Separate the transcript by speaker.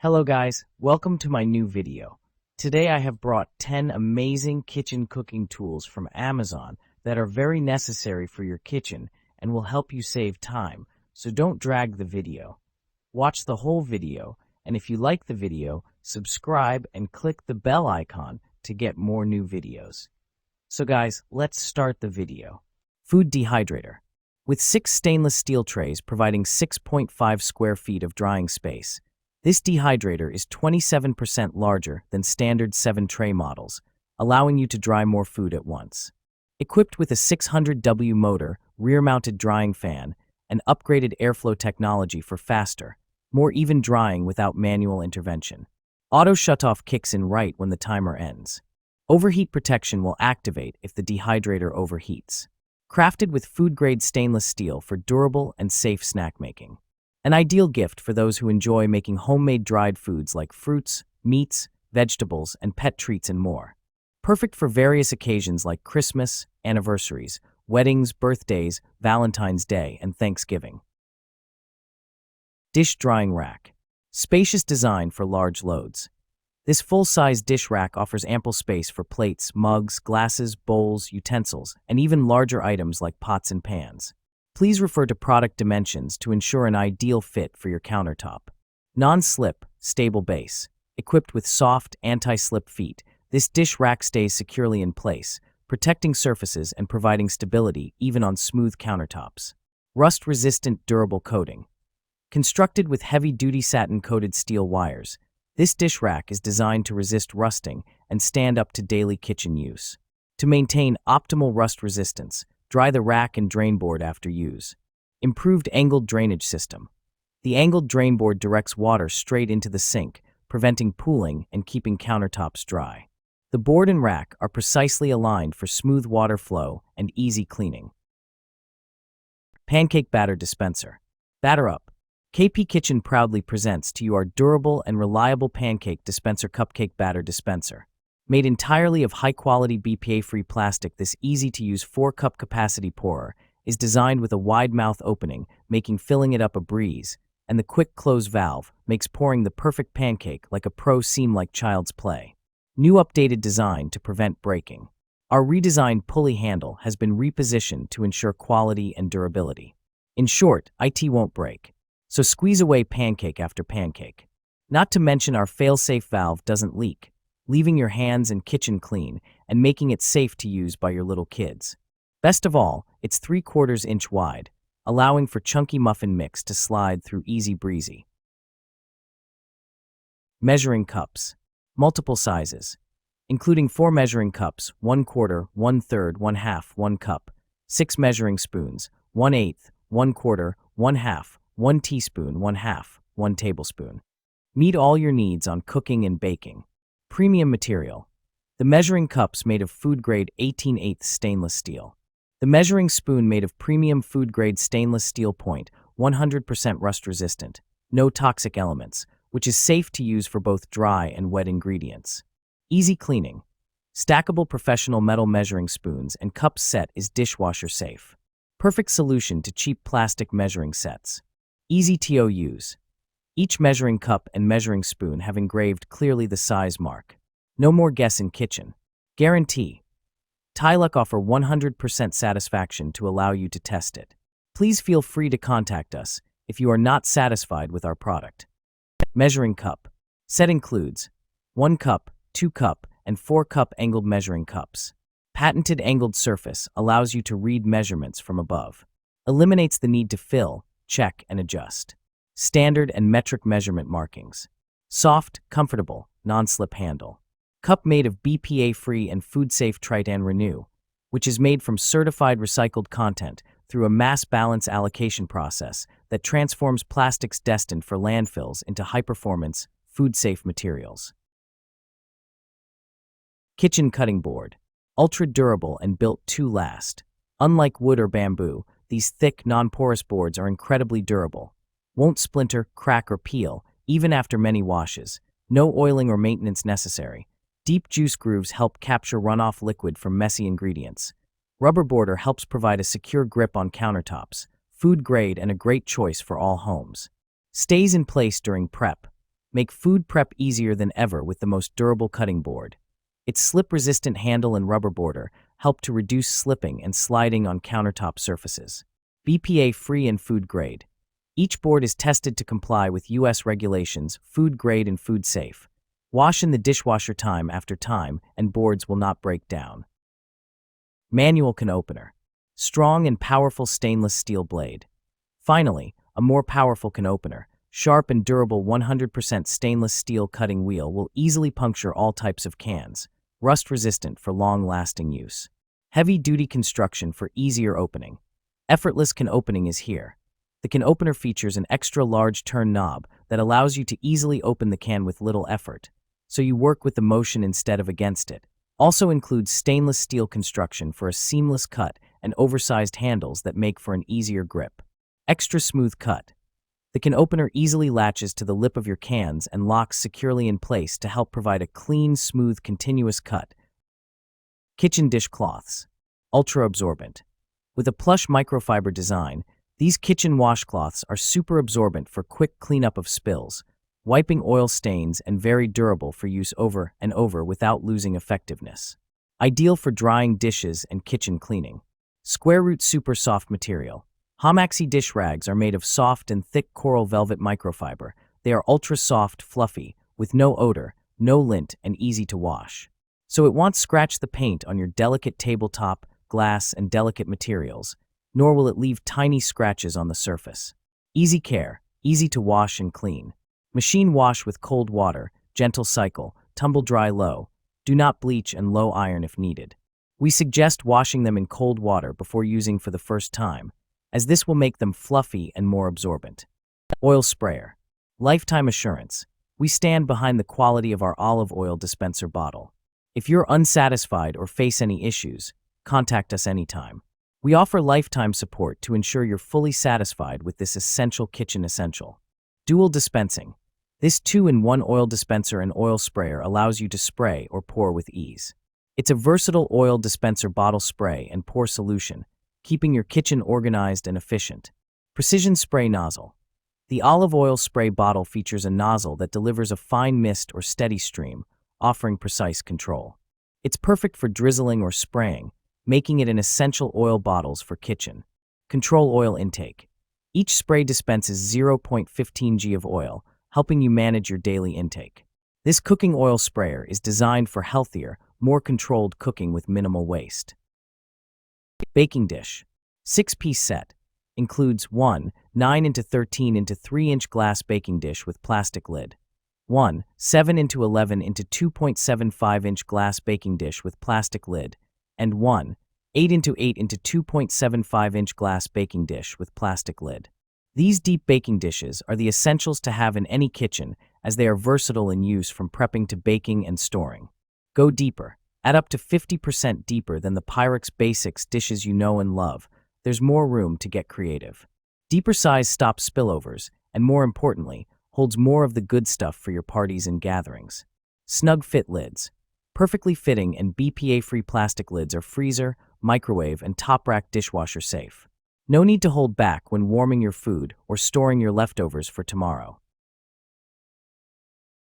Speaker 1: Hello guys, welcome to my new video. Today I have brought 10 amazing kitchen cooking tools from Amazon that are very necessary for your kitchen and will help you save time, so don't drag the video. Watch the whole video, and if you like the video, subscribe and click the bell icon to get more new videos. So guys, let's start the video. Food dehydrator. With 6 stainless steel trays providing 6.5 square feet of drying space, this dehydrator is 27% larger than standard 7-tray models, allowing you to dry more food at once. Equipped with a 600W motor, rear-mounted drying fan, and upgraded airflow technology for faster, more even drying without manual intervention. Auto shutoff kicks in right when the timer ends. Overheat protection will activate if the dehydrator overheats. Crafted with food-grade stainless steel for durable and safe snack making. An ideal gift for those who enjoy making homemade dried foods like fruits, meats, vegetables, and pet treats and more. Perfect for various occasions like Christmas, anniversaries, weddings, birthdays, Valentine's Day, and Thanksgiving. Dish drying rack. Spacious design for large loads. This full-size dish rack offers ample space for plates, mugs, glasses, bowls, utensils, and even larger items like pots and pans. Please refer to product dimensions to ensure an ideal fit for your countertop. Non-slip, stable base. Equipped with soft, anti-slip feet, this dish rack stays securely in place, protecting surfaces and providing stability even on smooth countertops. Rust-resistant, durable coating. Constructed with heavy-duty satin-coated steel wires, this dish rack is designed to resist rusting and stand up to daily kitchen use. To maintain optimal rust resistance, dry the rack and drain board after use. Improved angled drainage system. The angled drain board directs water straight into the sink, preventing pooling and keeping countertops dry. The board and rack are precisely aligned for smooth water flow and easy cleaning. Pancake batter dispenser. Batter up. KP Kitchen proudly presents to you our durable and reliable pancake dispenser cupcake batter dispenser. Made entirely of high-quality BPA-free plastic, this easy-to-use 4-cup capacity pourer is designed with a wide mouth opening, making filling it up a breeze, and the quick close valve makes pouring the perfect pancake like a pro seem like child's play. New updated design to prevent breaking. Our redesigned pulley handle has been repositioned to ensure quality and durability. In short, IT won't break. So squeeze away pancake after pancake. Not to mention our fail-safe valve doesn't leak, leaving your hands and kitchen clean and making it safe to use by your little kids. Best of all, it's 3/4 inch wide, allowing for chunky muffin mix to slide through easy breezy. Measuring cups. Multiple sizes, including 4 measuring cups, 1/4, 1/3, 1/2, 1 cup, 6 measuring spoons, 1/8, 1/4, 1/2, 1 teaspoon, 1/2, 1 tablespoon. Meet all your needs on cooking and baking. Premium material. The measuring cups made of food-grade 18/8 stainless steel. The measuring spoon made of premium food-grade stainless steel point, 100% rust-resistant, no toxic elements, which is safe to use for both dry and wet ingredients. Easy cleaning. Stackable professional metal measuring spoons and cups set is dishwasher safe. Perfect solution to cheap plastic measuring sets. Easy to use. Each measuring cup and measuring spoon have engraved clearly the size mark. No more guess in kitchen. Guarantee. Tyluck offer 100% satisfaction to allow you to test it. Please feel free to contact us if you are not satisfied with our product. Measuring cup. Set includes 1 cup, 2 cup, and 4 cup angled measuring cups. Patented angled surface allows you to read measurements from above. Eliminates the need to fill, check, and adjust. Standard and metric measurement markings. Soft, comfortable, non-slip handle. Cup made of BPA-free and food-safe Tritan Renew, which is made from certified recycled content through a mass balance allocation process that transforms plastics destined for landfills into high-performance, food-safe materials. Kitchen cutting board. Ultra-durable and built to last. Unlike wood or bamboo, these thick, non-porous boards are incredibly durable. Won't splinter, crack, or peel, even after many washes. No oiling or maintenance necessary. Deep juice grooves help capture runoff liquid from messy ingredients. Rubber border helps provide a secure grip on countertops. Food grade and a great choice for all homes. Stays in place during prep. make food prep easier than ever with the most durable cutting board. Its slip-resistant handle and rubber border help to reduce slipping and sliding on countertop surfaces. BPA-free and food grade. Each board is tested to comply with U.S. regulations, food grade and food safe. Wash in the dishwasher time after time, and boards will not break down. Manual can opener. Strong and powerful stainless steel blade. Finally, a more powerful can opener. Sharp and durable 100% stainless steel cutting wheel will easily puncture all types of cans. Rust-resistant for long-lasting use. Heavy-duty construction for easier opening. Effortless can opening is here. The can opener features an extra large turn knob that allows you to easily open the can with little effort, so you work with the motion instead of against it. Also includes stainless steel construction for a seamless cut and oversized handles that make for an easier grip. Extra smooth cut. The can opener easily latches to the lip of your cans and locks securely in place to help provide a clean, smooth, continuous cut. Kitchen dish cloths. Ultra absorbent. With a plush microfiber design, these kitchen washcloths are super absorbent for quick cleanup of spills, wiping oil stains, and very durable for use over and over without losing effectiveness. Ideal for drying dishes and kitchen cleaning. Square root super soft material. Hamaxi dish rags are made of soft and thick coral velvet microfiber. They are ultra soft, fluffy, with no odor, no lint, and easy to wash. So it won't scratch the paint on your delicate tabletop, glass, and delicate materials, nor will it leave tiny scratches on the surface. Easy care, easy to wash and clean. Machine wash with cold water, gentle cycle, tumble dry low. Do not bleach and low iron if needed. We suggest washing them in cold water before using for the first time, as this will make them fluffy and more absorbent. Oil sprayer. Lifetime assurance. We stand behind the quality of our olive oil dispenser bottle. If you're unsatisfied or face any issues, contact us anytime. We offer lifetime support to ensure you're fully satisfied with this essential kitchen essential. Dual dispensing. This 2-in-1 oil dispenser and oil sprayer allows you to spray or pour with ease. It's a versatile oil dispenser bottle spray and pour solution, keeping your kitchen organized and efficient. Precision spray nozzle. The olive oil spray bottle features a nozzle that delivers a fine mist or steady stream, offering precise control. It's perfect for drizzling or spraying, making it an essential oil bottles for kitchen. Control oil intake. Each spray dispenses 0.15 g of oil, helping you manage your daily intake. This cooking oil sprayer is designed for healthier, more controlled cooking with minimal waste. Baking dish. 6-piece set. Includes 1 9x13 x 3-inch glass baking dish with plastic lid. 1 7x11 x 2.75-inch glass baking dish with plastic lid. And 1 8x8 x 2.75-inch glass baking dish with plastic lid. These deep baking dishes are the essentials to have in any kitchen, as they are versatile in use from prepping to baking and storing. Go deeper. Add up to 50% deeper than the Pyrex Basics dishes you know and love. There's more room to get creative. Deeper size stops spillovers, and more importantly, holds more of the good stuff for your parties and gatherings. Snug fit lids. Perfectly fitting and BPA-free plastic lids are freezer, microwave, and top rack dishwasher safe. No need to hold back when warming your food or storing your leftovers for tomorrow.